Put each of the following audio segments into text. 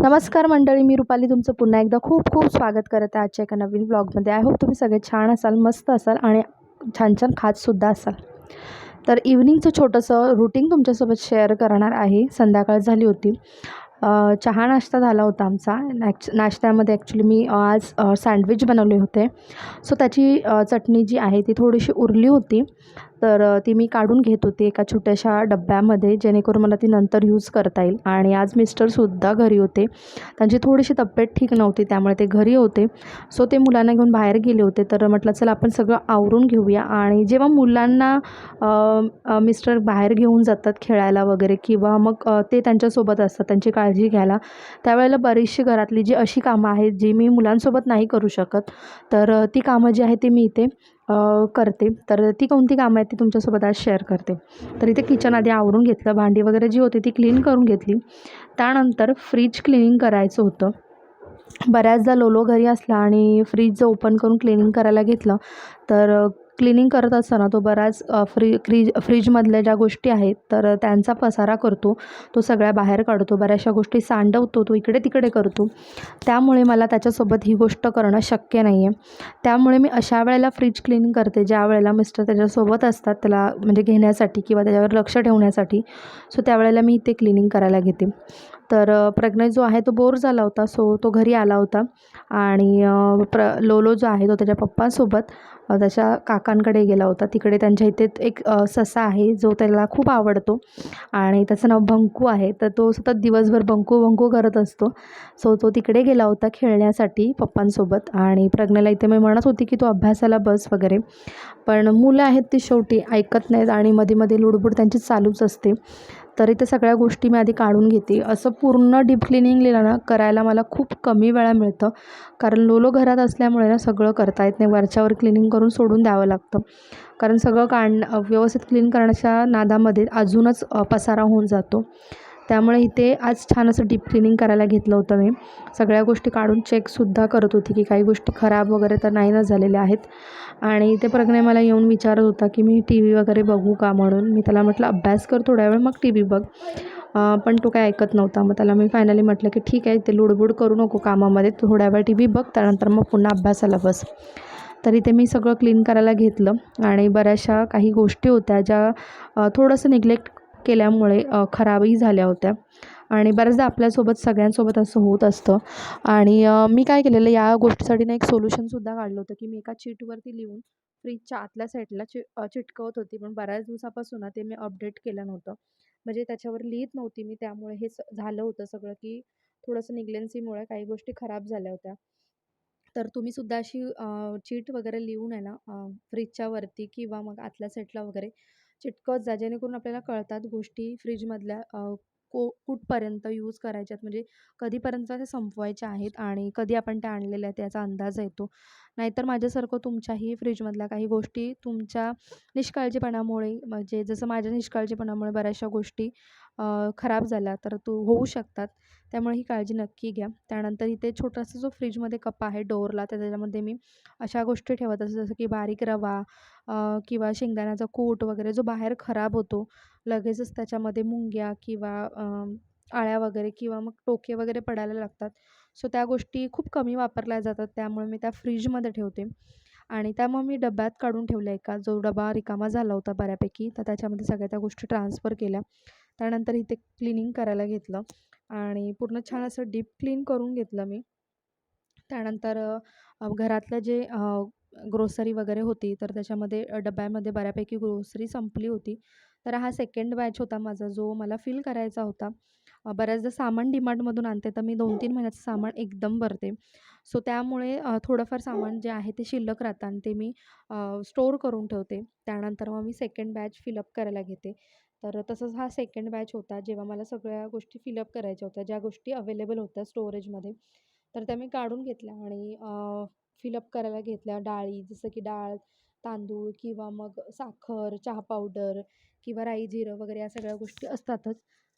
नमस्कार मंडळी, मी रुपाली तुमचं पुन्हा एकदा खूप खूप स्वागत करत आहे आजच्या एका नवीन व्लॉगमध्ये. आय होप तुम्ही सगळे छान असाल, मस्त असाल आणि छान छान खातसुद्धा असाल. तर इव्हनिंगचं छोटंसं रुटीन तुमच्यासोबत शेअर करणार आहे. संध्याकाळ झाली होती, चहा नाश्ता झाला होता आमचा. नाश्त्यामध्ये ॲक्च्युली मी आज सँडविच बनवले होते. सो त्याची चटणी जी आहे ती थोडीशी उरली होती, तर ती मी काढून घेत होती एका छोट्याशा डब्यामध्ये, जेणेकरून मला ती नंतर यूज करता येईल. आणि आज मिस्टरसुद्धा घरी होते. त्यांची थोडीशी तब्येत ठीक नव्हती, त्यामुळे ते घरी होते. सो ते मुलांना घेऊन बाहेर गेले होते. तर म्हटलं चला आपण सगळं आवरून घेऊया. आणि जेव्हा मुलांना मिस्टर बाहेर घेऊन जातात खेळायला वगैरे, किंवा मग ते त्यांच्यासोबत असतात त्यांची काळजी घ्यायला, त्यावेळेला बरीचशी घरातली जी अशी कामं आहेत जी मी मुलांसोबत नाही करू शकत, तर ती कामं जी आहेत ती मी इथे करते. तर ती कोणती कामं आहेत ती तुमच्यासोबत आज शेअर करते. तर इथे किचन आधी आवरून घेतलं, भांडी वगैरे जी होती ती क्लीन करून घेतली. त्यानंतर फ्रीज क्लिनिंग करायचं होतं. बऱ्याचदा लोलो घरी असला आणि फ्रीज ओपन करून क्लिनिंग करायला घेतलं, तर क्लिनिंग करत असताना तो बराच फ्रीजमधल्या ज्या गोष्टी आहेत तर त्यांचा पसारा करतो, तो सगळ्या बाहेर काढतो, बऱ्याचशा गोष्टी सांडवतो, तो इकडे तिकडे करतो. त्यामुळे मला त्याच्यासोबत ही गोष्ट करणं शक्य नाही आहे. त्यामुळे मी अशा वेळेला फ्रीज क्लिनिंग करते ज्या वेळेला मिस्टर त्याच्यासोबत असतात, त्याला म्हणजे घेण्यासाठी किंवा त्याच्यावर लक्ष ठेवण्यासाठी. सो त्यावेळेला मी इथे क्लिनिंग करायला घेते. तर प्रज्ञा जो आहे तो बोर झाला होता, सो तो घरी आला होता. आणि लोलो जो आहे तो त्याच्या पप्पांसोबत त्याच्या काकांकडे गेला होता. तिकडे त्यांच्या इथे एक ससा आहे जो त्याला खूप आवडतो आणि त्याचं नाव बंकू आहे. तर तो सतत दिवसभर बंकू बंकू करत असतो. सो तो तिकडे गेला होता खेळण्यासाठी पप्पांसोबत. आणि प्रज्ञाला इथे मी म्हणत होती की तू अभ्यासाला बस वगैरे, पण मुलं आहेत ती शेवटी ऐकत नाहीत आणि मध्ये मध्ये लुडबुड त्यांची चालूच असते. तरी ते सगळ्या गोष्टी मी आधी काढून घेते. असं पूर्ण डीप क्लिनिंग करायला मला खूप कमी वेळा मिळतं, कारण लोलो घरात असल्यामुळे ना सगळं करता येत नाही. वरच्यावर क्लिनिंग करून सोडून द्यावं लागतं, कारण सगळं व्यवस्थित क्लीन करण्याच्या नादामध्ये अजूनच पसारा होऊन जातो. त्यामुळे इथे आज छान असं डीप क्लिनिंग करायला घेतलं होतं मी. सगळ्या गोष्टी काढून चेकसुद्धा करत होती की काही गोष्टी खराब वगैरे तर नाही ना झालेल्या आहेत. आणि इथे प्रज्ञा मला येऊन विचारत होता की मी टी व्ही वगैरे बघू का म्हणून. मी त्याला म्हटलं अभ्यास कर थोड्या वेळ, मग टी व्ही बघ. पण तो काय ऐकत नव्हता. मग त्याला मी फायनली म्हटलं की ठीक आहे, ते लुडबुड करू नको कामामध्ये, थोड्या वेळ टी व्ही बघ, त्यानंतर मग पुन्हा अभ्यासाला बस. तर इथे मी सगळं क्लीन करायला घेतलं. आणि बऱ्याचशा काही गोष्टी होत्या ज्या थोडंसं निग्लेक्ट केल्यामुळे खराबही झाल्या होत्या. आणि बऱ्याचदा आपल्यासोबत सगळ्यांसोबत असं होत असतं. आणि मी काय केलेलं या गोष्टीसाठी ना एक सोल्युशनसुद्धा काढलं होतं, की मी एका चीटवरती लिहून फ्रीजच्या आतल्या साईडला चिटकवत होती. पण बऱ्याच दिवसापासून ना ते मी अपडेट केलं नव्हतं, म्हणजे त्याच्यावर लिहित नव्हती मी. त्यामुळे हे झालं होतं सगळं, की थोडंसं निग्लेन्सीमुळे काही गोष्टी खराब झाल्या होत्या. तर तुम्हीसुद्धा अशी चीट वगैरे लिहून आहे ना फ्रीजच्या वरती किंवा मग आतल्या साईडला वगैरे चिटकवत जा, जेणेकरून आपल्याला कळतात गोष्टी फ्रीजमधल्या कुठपर्यंत यूज करायच्यात, म्हणजे कधीपर्यंत त्या संपवायच्या आहेत आणि कधी आपण त्या आणलेल्या आहेत याचा अंदाज येतो. नाहीतर माझ्यासारखं तुमच्याही फ्रीजमधल्या काही गोष्टी तुमच्या निष्काळजीपणामुळे, म्हणजे जसं माझ्या निष्काळजीपणामुळे बऱ्याचशा गोष्टी खराब झाल्या तर होऊ शकतात. त्यामुळे ही काळजी नक्की घ्या. त्यानंतर इथे छोटासा जो फ्रीजमध्ये कप्पा आहे डोअरला, तर त्याच्यामध्ये मी अशा गोष्टी ठेवत असते, जसं की बारीक रवा किंवा शेंगदाण्याचा कूट वगैरे, जो बाहेर खराब होतो लगेचच. त्याच्यामध्ये मुंग्या किंवा आळ्या वगैरे किंवा मग टोके वगैरे पडायला लागतात. सो त्या गोष्टी खूप कमी वापरल्या जातात, त्यामुळे मी त्या फ्रीजमध्ये ठेवते. आणि त्यामुळे मी डब्यात काढून ठेवल्या एका, जो डबा रिकामा झाला होता बऱ्यापैकी, तर त्याच्यामध्ये सगळ्या त्या गोष्टी ट्रान्सफर केल्या. त्यानंतर इथे क्लिनिंग करायला घेतलं आणि पूर्ण छान असं डीप क्लीन करून घेतलं मी. त्यानंतर घरातलं जे ग्रोसरी वगैरे होती, तर त्याच्यामध्ये डब्यामध्ये बऱ्यापैकी ग्रोसरी संपली होती. तर हा सेकंड बॅच होता माझा, जो मला फिल करायचा होता. बऱ्याचदा सामान डीमार्टमधून आणते, तर मी 2-3 महिन्याचं सामान एकदम भरते. सो त्यामुळे थोडंफार सामान जे आहे ते शिल्लक राहतं आणि ते मी स्टोअर करून ठेवते. त्यानंतर मग मी सेकंड बॅच फिलअप करायला घेते. तर तसंच हा सेकंड बॅच होता, जेव्हा मला सगळ्या गोष्टी फिलअप करायच्या होत्या, ज्या गोष्टी अवेलेबल होत्या स्टोरेजमध्ये. तर त्या मी काढून घेतल्या आणि फिलअप करायला घेतल्या. डाळी, जसं की डाळ, तांदूळ किंवा मग साखर, चहा पावडर किंवा राई, जिरं वगैरे या सगळ्या गोष्टी असतातच.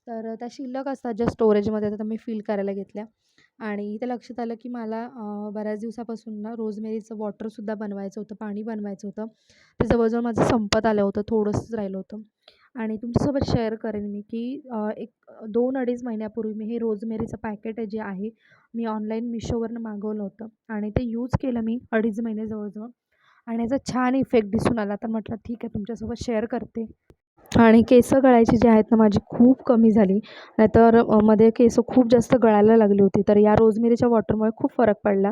तर त्या शिल्लक असतात ज्या स्टोरेजमध्ये, तर मी फिल करायला घेतल्या. आणि इथे लक्षात आलं की मला बऱ्याच दिवसापासून ना रोजमेरीचं वॉटरसुद्धा बनवायचं होतं, पाणी बनवायचं होतं. ते जवळजवळ माझं संपत आलं होतं, थोडंसंच राहिलं होतं. आणि तुमच्यासोबत शेअर करेन मी की एक 2-2.5 महिन्यापूर्वी मी हे रोजमेरीचं पॅकेट जे आहे मी ऑनलाईन मिशोवरनं मागवलं होतं आणि ते यूज केलं मी 2.5 महिने जवळजवळ आणि याचा छान इफेक्ट दिसून आला. तर म्हटलं ठीक आहे तुमच्यासोबत शेअर करते. आणि केस गळायची जी आहेत ना माझी खूप कमी झाली. नाहीतर मध्ये केस खूप जास्त गळायला लागली होती. तर या रोजमेरीच्या वॉटरमुळे खूप फरक पडला.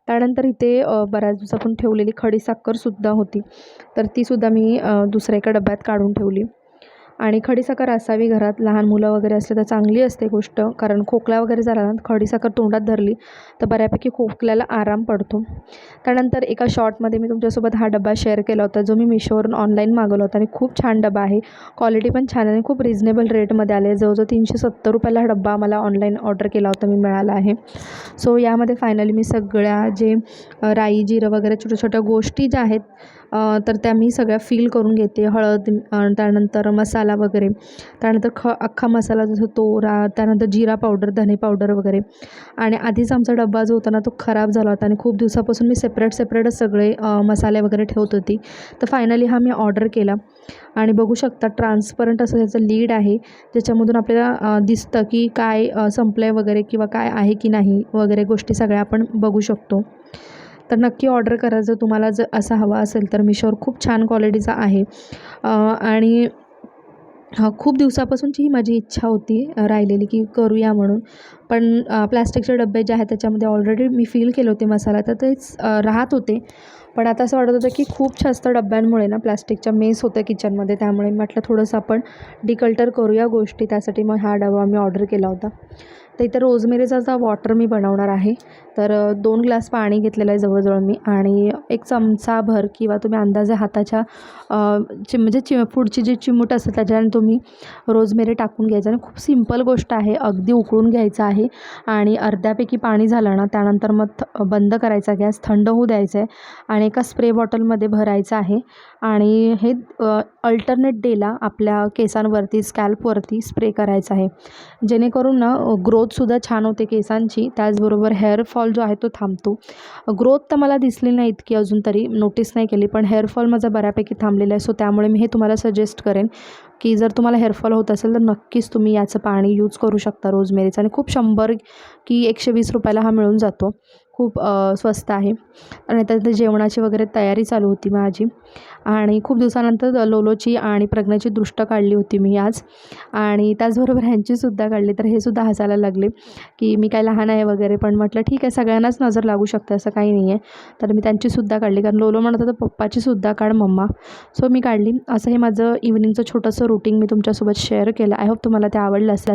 त्यानंतर इथे बऱ्याच दिवसापासून ठेवलेली खडीसाखरसुद्धा होती. तर तीसुद्धा मी दुसऱ्या एका डब्यात काढून ठेवली. आणि खडीसाखर असावी घरात. लहान मुलं वगैरे असले तर चांगली असते गोष्ट, कारण खोकला वगैरे झाला ना खडीसाखर तोंडात धरली तर बऱ्यापैकी खोकल्याला आराम पडतो. त्यानंतर एका शॉर्टमध्ये मी तुमच्यासोबत हा डबा शेअर केला होता जो मी मिशोवरून ऑनलाईन मागवला होता आणि खूप छान डबा आहे. क्वालिटी पण छान आहे आणि खूप रिजनेबल रेटमध्ये आले. जवळजवळ ₹370 हा डब्बा मला ऑनलाईन ऑर्डर केला होता मी मिळाला आहे. सो यामध्ये फायनली मी सगळ्या जे राई, जिरं वगैरे छोट्या-छोट्या गोष्टी ज्या आहेत तर त्या मी सगळ्या फिल करून घेते. हळद, त्यानंतर मसाला वगैरे, त्यानंतर अख्खा मसाला जसं तो त्यानंतर जिरा पावडर, धने पावडर वगैरे. आणि आधीच आमचा डब्बा जो होता ना तो खराब झाला होता आणि खूप दिवसापासून मी सेपरेटच सगळे मसाले वगैरे ठेवत होती. तर फायनली हा मी ऑर्डर केला आणि बघू शकता ट्रान्सपरंट असं त्याचं लीड आहे, ज्याच्यामधून आपल्याला दिसतं की काय संपलं आहे वगैरे किंवा काय आहे की नाही वगैरे गोष्टी सगळ्या आपण बघू शकतो. तर नक्की ऑर्डर करा जर तुम्हाला जर असा हवा असेल तर. मिशोवर खूप छान क्वालिटीचा आहे. आणि खूप दिवसापासूनची ही माझी इच्छा होती राहिलेली की करूया म्हणून. पण प्लॅस्टिकचे डबे जे आहेत त्याच्यामध्ये ऑलरेडी मी फिल केले होते मसाला, तर तेच राहत होते. पण आता असं वाटत होतं की खूप जास्त डब्यांमुळे ना प्लॅस्टिकच्या मेस होत्या किचनमध्ये, त्यामुळे म्हटलं थोडंसं आपण डिकल्टर करूया गोष्टी. त्यासाठी मग हा डबा मी ऑर्डर केला होता. तर इथं रोजमेरीचा वॉटर मी बनवणार आहे. तर 2 ग्लास पाणी घेतलेलं आहे जवळजवळ मी आणि 1 चमचाभर किंवा तुम्ही अंदाजे हाताच्या म्हणजे पुढची जी चिमूट असते त्याच्याने तुम्ही रोजमेरी टाकून घ्यायचं आणि खूप सिंपल गोष्ट आहे. अगदी उकळून घ्यायचं आहे आणि अर्ध्यापैकी पाणी झालं ना त्यानंतर मग बंद करायचा गॅस, थंड होऊ द्यायचं आहे आणि एका स्प्रे बॉटलमध्ये भरायचं आहे आणि हे अल्टरनेट डेला आपल्या केसांवरती, स्कॅल्पवरती स्प्रे करायचं आहे. जेणेकरून ना ग्रोथसुद्धा छान होते केसांची, त्याचबरोबर हेअरफॉल जो आहे तो थांबतो. ग्रोथ तर मला दिसली नाही इतकी अजून तरी नोटीस नाही केली, पण हेअरफॉल माझा बऱ्यापैकी थांबलेला आहे. सो त्यामुळे मी हे तुम्हाला सजेस्ट करेन की जर तुम्हाला हेअरफॉल होत असेल तर नक्कीच तुम्ही याचं पाणी यूज करू शकता रोजमेरीचं. आणि खूप 100 की ₹120 हा मिळून जातो. खूप स्वस्त आहे. आणि त्यानंतर जेवणाची वगैरे तयारी चालू होती माझी आणि खूप दिवसानंतर लोलोची आणि प्रज्ञाची दृष्ट काढली होती मी आज आणि त्याचबरोबर ह्यांचीसुद्धा काढली. तर हे सुद्धा हसायला लागले की मी काय लहान आहे वगैरे, पण म्हटलं ठीक आहे सगळ्यांनाच नजर लागू शकते असं काही नाही आहे. तर मी त्यांचीसुद्धा काढली, कारण लोलो म्हणत होता पप्पाचीसुद्धा काढ मम्मा. सो मी काढली. असं हे माझं इव्हनिंगचं छोटंसं रुटीन मी तुमच्यासोबत शेअर केलं. आय होप तुम्हाला ते आवडलं असेल.